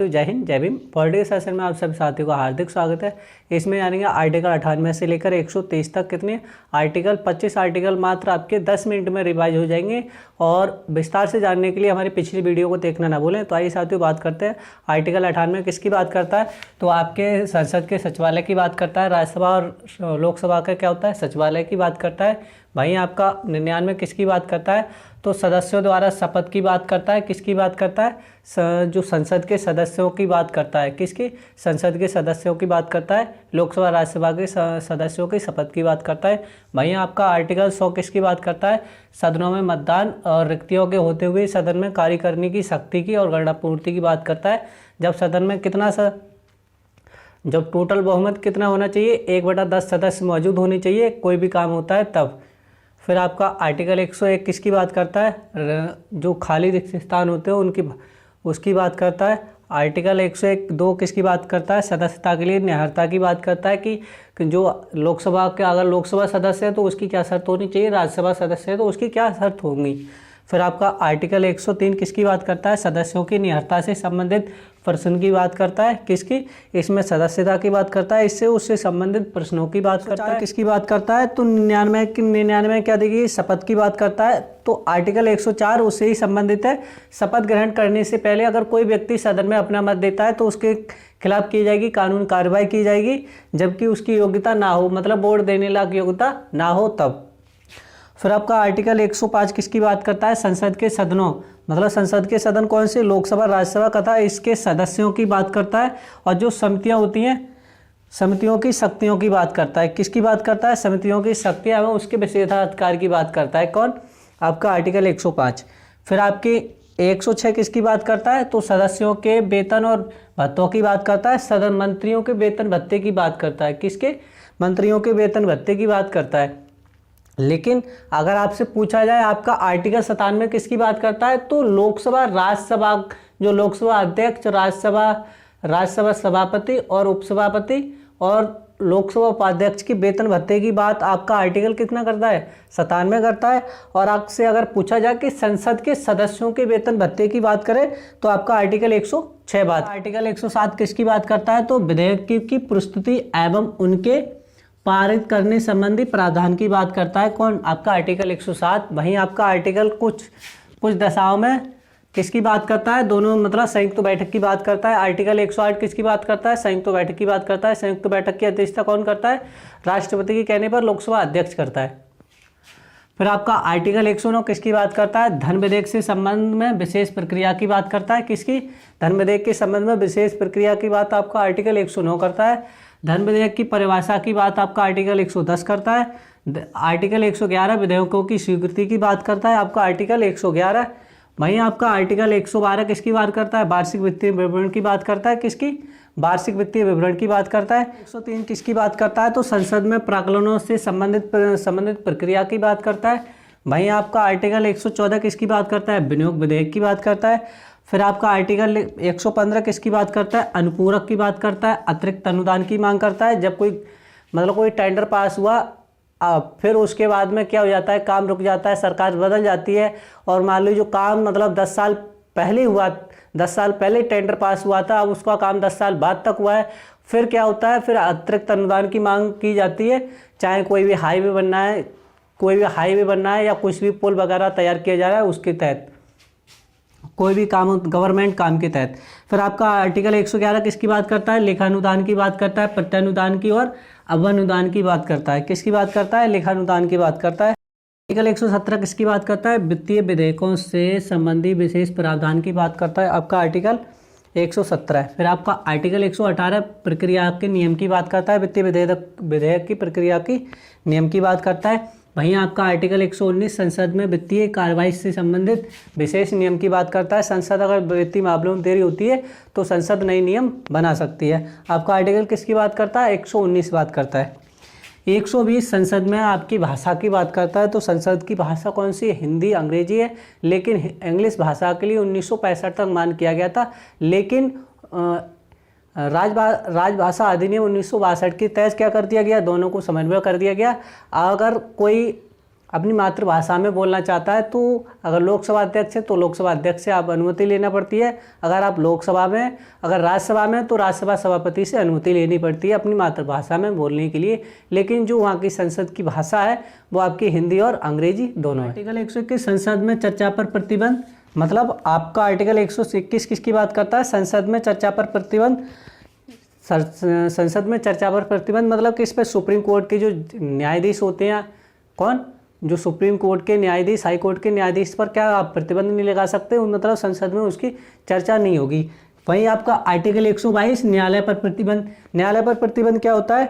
तो जय हिंद जय भीम। पॉलिटिकल सेशन में आप सभी साथियों का हार्दिक स्वागत है। इसमें जानेंगे आर्टिकल 98 से लेकर 123 तक कितने आर्टिकल, 25 आर्टिकल मात्र आपके 10 मिनट में रिवाइज हो जाएंगे। और विस्तार से जानने के लिए हमारी पिछली वीडियो को देखना ना भूलें। तो आइए साथियों बात करते हैं। आर्टिकल 98 किसकी बात करता है? तो आपके संसद के सचिवालय की बात करता है। राज्यसभा और लोकसभा का क्या होता है? सचिवालय की बात करता है। वहीं आपका 99 किसकी बात करता है? तो सदस्यों द्वारा शपथ की बात करता है। किसकी बात करता है? जो संसद के सदस्यों की बात करता है। किसकी? संसद के सदस्यों की बात करता है। लोकसभा राज्यसभा के सदस्यों की शपथ की बात करता है। वहीं आपका आर्टिकल 100 किसकी बात करता है? सदनों में मतदान और रिक्तियों के होते हुए सदन में कार्य करने की शक्ति की और गणना पूर्ति की बात करता है। जब सदन में जब टोटल बहुमत कितना होना चाहिए? 1/10 सदस्य मौजूद होने चाहिए, कोई भी काम होता है तब। फिर आपका आर्टिकल 101 किसकी बात करता है? जो खाली रिक्त स्थान होते हैं उसकी बात करता है। आर्टिकल 101(2) किसकी बात करता है? सदस्यता के लिए निहरता की बात करता है कि जो लोकसभा के, अगर लोकसभा सदस्य है तो उसकी क्या शर्त होनी चाहिए, राज्यसभा सदस्य है तो उसकी क्या शर्त होंगी। फिर आपका आर्टिकल 103 किसकी बात करता है? सदस्यों की निहरता से संबंधित प्रश्न की बात करता है। किसकी? इसमें सदस्यता की बात करता है, इससे उससे संबंधित प्रश्नों की बात करता है। किसकी बात करता है? तो 99 क्या देखिए, शपथ की बात करता है। तो आर्टिकल 104 उससे ही संबंधित है। शपथ ग्रहण करने से पहले अगर कोई व्यक्ति सदन में अपना मत देता है तो उसके खिलाफ की जाएगी कानून कार्रवाई की जाएगी, जबकि उसकी योग्यता ना हो, मतलब वोट देने लायक योग्यता ना हो तब। फिर आपका आर्टिकल 105 किसकी बात करता है? संसद के सदनों, मतलब संसद के सदन कौन से? लोकसभा, राज्यसभा तथा इसके सदस्यों की बात करता है। और जो समितियां होती हैं, समितियों की शक्तियों की बात करता है। किसकी बात करता है? समितियों की शक्तियां एवं उसके विशेषाधिकार की बात करता है। कौन? आपका आर्टिकल 105। फिर आपकी 106 किसकी बात करता है? तो सदस्यों के वेतन और भत्तों की बात करता है। सदन मंत्रियों के वेतन भत्ते की बात करता है। किसके? मंत्रियों के वेतन भत्ते की बात करता है। लेकिन अगर आपसे पूछा जाए आपका आर्टिकल 97 किसकी बात करता है? तो लोकसभा, राज्यसभा, जो लोकसभा अध्यक्ष, राज्यसभा सभापति और उपसभापति और लोकसभा उपाध्यक्ष की वेतन भत्ते की बात आपका आर्टिकल कितना करता है? 97 करता है। और आपसे अगर पूछा जाए कि संसद के सदस्यों के वेतन भत्ते की बात करें तो आपका आर्टिकल 106 बात। आर्टिकल 107 किसकी बात करता है? तो विधेयक की प्रस्तुति एवं उनके पारित करने संबंधी प्रावधान की बात करता है। कौन? आपका आर्टिकल 107। वहीं आपका आर्टिकल कुछ दशाओं में किसकी बात करता है? दोनों, मतलब संयुक्त बैठक की बात करता है। आर्टिकल 108 किसकी बात करता है? संयुक्त बैठक की बात करता है। संयुक्त बैठक की अध्यक्षता कौन करता है? राष्ट्रपति के कहने पर लोकसभा अध्यक्ष करता है। फिर आपका आर्टिकल 109 किसकी बात करता है? धन विधेयक से संबंध में विशेष प्रक्रिया की बात करता है। किसकी? धन विधेयक के संबंध में विशेष प्रक्रिया की बात आपका आर्टिकल 109 करता है। धन विधेयक की परिभाषा की बात आपका आर्टिकल 110 करता है। आर्टिकल 111 विधेयकों की स्वीकृति की बात करता है, आपका आर्टिकल 111। वहीं आपका आर्टिकल 112 किसकी बात करता है? वार्षिक वित्तीय विवरण की बात करता है। किसकी? वार्षिक वित्तीय विवरण की बात करता है। 103 किसकी बात करता है? तो संसद में प्राक्कलनों से संबंधित प्रक्रिया की बात करता है। वहीं आपका आर्टिकल 114 किसकी बात करता है? विनियोग विधेयक की बात करता है। फिर आपका आर्टिकल 115 किसकी बात करता है? अनुपूरक की बात करता है। अतिरिक्त अनुदान की मांग करता है। जब कोई टेंडर पास हुआ, फिर उसके बाद में क्या हो जाता है, काम रुक जाता है, सरकार बदल जाती है और मान लो जो काम 10 साल पहले हुआ, 10 साल पहले टेंडर पास हुआ था, अब उसका काम 10 साल बाद तक हुआ है, फिर क्या होता है, फिर अतिरिक्त अनुदान की मांग की जाती है। चाहे कोई भी हाईवे बनना है या कुछ भी पुल वगैरह तैयार किया जा रहा है, उसके तहत कोई भी काम, गवर्नमेंट काम के तहत। फिर आपका आर्टिकल 111 किसकी बात करता है? लेखानुदान की बात करता है। प्रत्यानुदान की और अवनुदान की बात करता है। किसकी बात करता है? लेखानुदान की बात करता है। आर्टिकल 117 किसकी बात करता है? वित्तीय विधेयकों से संबंधी विशेष प्रावधान की बात करता है, आपका आर्टिकल 117। फिर आपका आर्टिकल 118 प्रक्रिया के नियम की बात करता है। वित्तीय विधेयक की प्रक्रिया की नियम की बात करता है। वहीं आपका आर्टिकल 119 संसद में वित्तीय कार्रवाई से संबंधित विशेष नियम की बात करता है। संसद अगर वित्तीय मामलों में देरी होती है तो संसद नई नियम बना सकती है। आपका आर्टिकल किसकी बात करता है? 119 बात करता है। 120 संसद में आपकी भाषा की बात करता है। तो संसद की भाषा कौन सी है? हिंदी, अंग्रेजी है। लेकिन इंग्लिश भाषा के लिए 1965 तक मान किया गया था। लेकिन राजभाषा अधिनियम 1962 के तहत क्या कर दिया गया? दोनों को समन्वय कर दिया गया। अगर कोई अपनी मातृभाषा में बोलना चाहता है, तो अगर लोकसभा अध्यक्ष है तो लोकसभा अध्यक्ष से आप अनुमति लेना पड़ती है। अगर आप लोकसभा में, अगर राज्यसभा में तो राज्यसभा सभापति से अनुमति लेनी पड़ती है अपनी मातृभाषा में बोलने के लिए। लेकिन जो वहाँ की संसद की भाषा है वो आपकी हिंदी और अंग्रेजी दोनों है। आर्टिकल 121 संसद में चर्चा पर प्रतिबंध, मतलब आपका आर्टिकल 121 किसकी बात करता है? संसद में चर्चा पर प्रतिबंध। संसद में चर्चा पर प्रतिबंध मतलब कि इस पर सुप्रीम कोर्ट के जो न्यायाधीश होते हैं, कौन, जो सुप्रीम कोर्ट के न्यायाधीश, हाई कोर्ट के न्यायाधीश पर क्या आप प्रतिबंध नहीं लगा सकते, मतलब संसद में उसकी चर्चा नहीं होगी। वहीं आपका आर्टिकल 122 न्यायालय पर प्रतिबंध। न्यायालय पर प्रतिबंध क्या होता है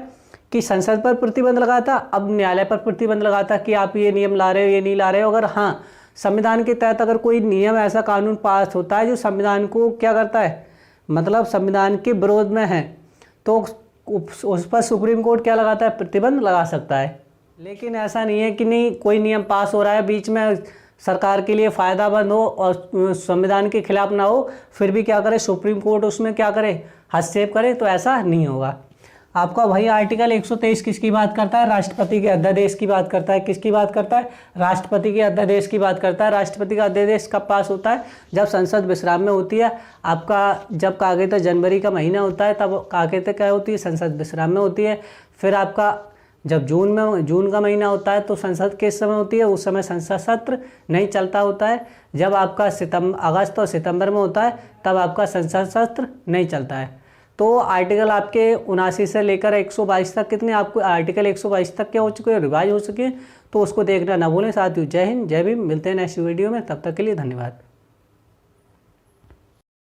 कि संसद पर प्रतिबंध लगाता, अब न्यायालय पर प्रतिबंध लगाता कि आप ये नियम ला रहे हो, ये नहीं ला रहे हो। अगर हाँ संविधान के तहत अगर कोई नियम, ऐसा कानून पास होता है जो संविधान को क्या करता है, मतलब संविधान के विरोध में है, तो उस पर सुप्रीम कोर्ट क्या लगाता है? प्रतिबंध लगा सकता है। लेकिन ऐसा नहीं है कि नहीं, कोई नियम पास हो रहा है बीच में सरकार के लिए फ़ायदामंद हो और संविधान के खिलाफ ना हो, फिर भी क्या करे सुप्रीम कोर्ट उसमें क्या करे, हस्तक्षेप करे, तो ऐसा नहीं होगा। आपका वही आर्टिकल 123 किसकी बात करता है? राष्ट्रपति के अध्यादेश की बात करता है। किसकी बात करता है? राष्ट्रपति के अध्यादेश की बात करता है। राष्ट्रपति का अध्यादेश कब पास होता है? जब संसद विश्राम में होती है। आपका जब कहा था जनवरी का महीना होता है, तब कहा था क्या होती है? संसद विश्राम में होती है। फिर आपका जब जून का महीना होता है तो संसद किस समय होती है? उस समय संसद सत्र नहीं चलता होता है। जब आपका अगस्त और सितंबर में होता है तब आपका संसद सत्र नहीं चलता है। तो आर्टिकल आपके 79 से लेकर 122 तक, कितने आपको आर्टिकल 122 तक क्या हो चुके हैं, रिवाइज हो चुके हैं। तो उसको देखना ना भूलें साथियों। जय हिंद, जय भीम। मिलते हैं नेक्स्ट वीडियो में, तब तक के लिए धन्यवाद।